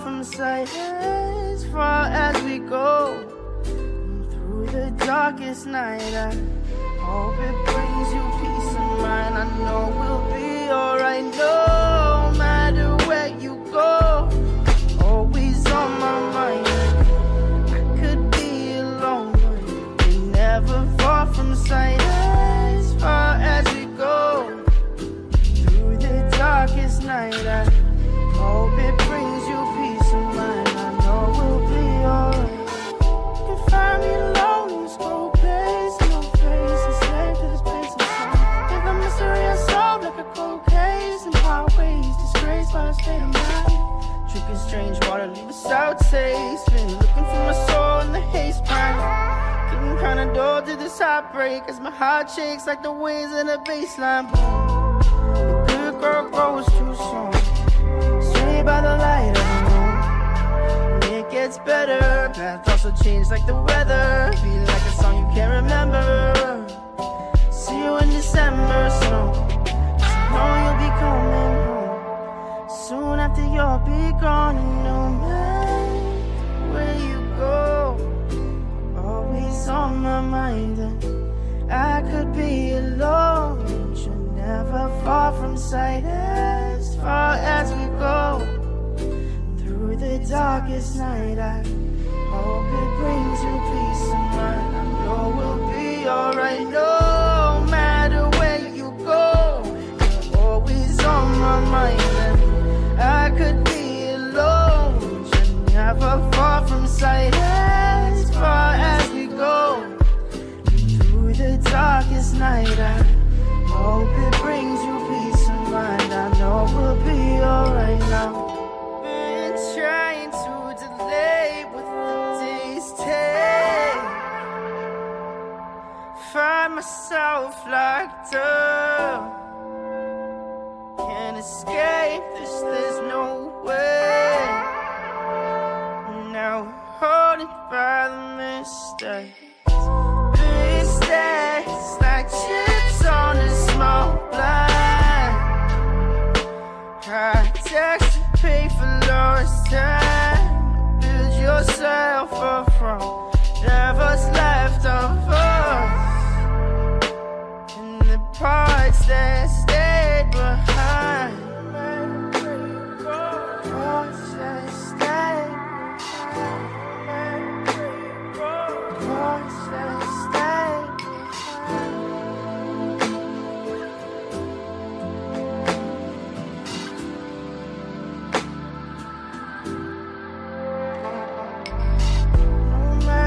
from sight, as far as we go. Through the darkest night, I hope it brings you peace of mind. I know we'll be alright, no matter where you go. Always on my mind. I could be alone, but you're never far from sight, as far as we go. Through the darkest night, I hope it brings you peace of mind. I know we'll be alright. You can find me alone in this cold place, no face, enslaved to this place of time. Live a mystery unsolved like a cold case, in highways, disgraced by a state of mind. Drinking strange water, leave a sour taste. Been looking for my soul in the haze pine. Getting kinda dull to this heartbreak as my heart shakes like the waves in a baseline. The good girl grows too soon, straight by the light of the moon. And it gets better, path also changed like the weather. Feel like a song you can't remember. See you in December snow, I know you'll be coming home soon after you'll be gone. And no matter where you go, always on my mind. And I could be alone, but you're never far from sight, as far as we go. Through the darkest night, I hope it brings you peace of mind. I know we'll be alright, no matter where you go. You're always on my mind. And I could be alone, but you're never far from sight, as far as we go. Through the darkest night, I hope it brings you peace of mind. I know we'll be alright now. Been trying to delay what the days take. Find myself locked up. Can't escape this, there's no way. Now holding by the mistakes. Mistakes like chips on a small blind. High tax to pay for lost time. Build yourself up from whatever's left of us, and the parts that stayed behind. Parts that stayed behind. Parts that stayed behind. No matter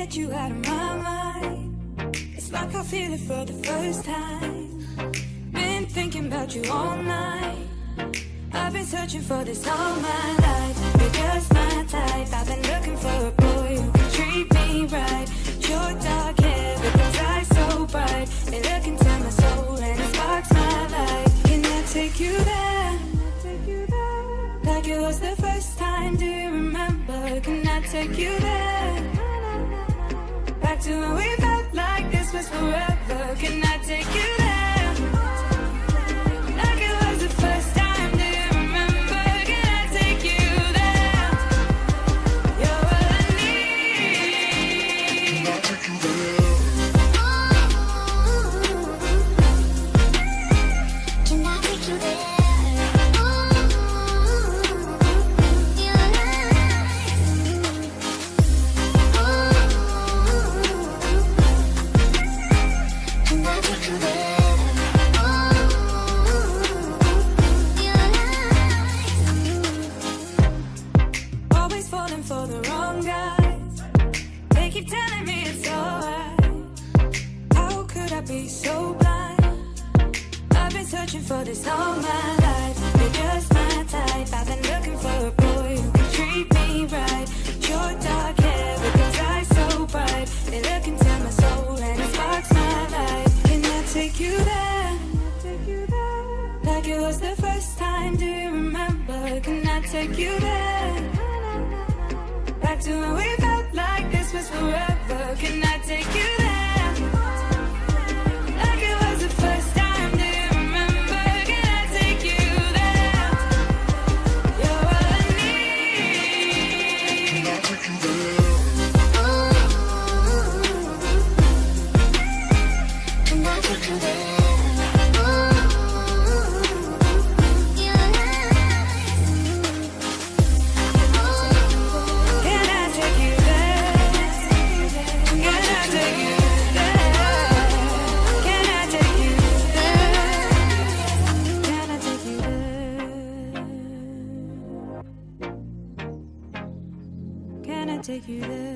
get you out of my mind. It's like I feel it for the first time. Been thinking about you all night. I've been searching for this all my life. You're just my type. I've been looking for a boy who can treat me right. Your dark hair with those eyes so bright. They look into my soul and it sparks my life. Can I take you there? Like it was the first time, do you remember? Can I take you there? Back to when we felt like this was forever. Can I take you there? Like it was the first time, do you remember? Can I take you there? You're all I need. Can I take you there? Can I take you there? For the wrong guys, they keep telling me it's alright. How could I be so blind? I've been searching for this all my life. You're just my type. I've been looking for a boy who can treat me right. Your dark hair with those eyes so bright. They look into my soul and it sparks my life. Can I take you there? Like it was the first time, do you remember? Can I take you there? Back to when we felt like this was forever. Can I take you there? Like it was the first time, do you remember? Can I take you there? You're all I need. Can I take you there? Can I take you there? Take you there.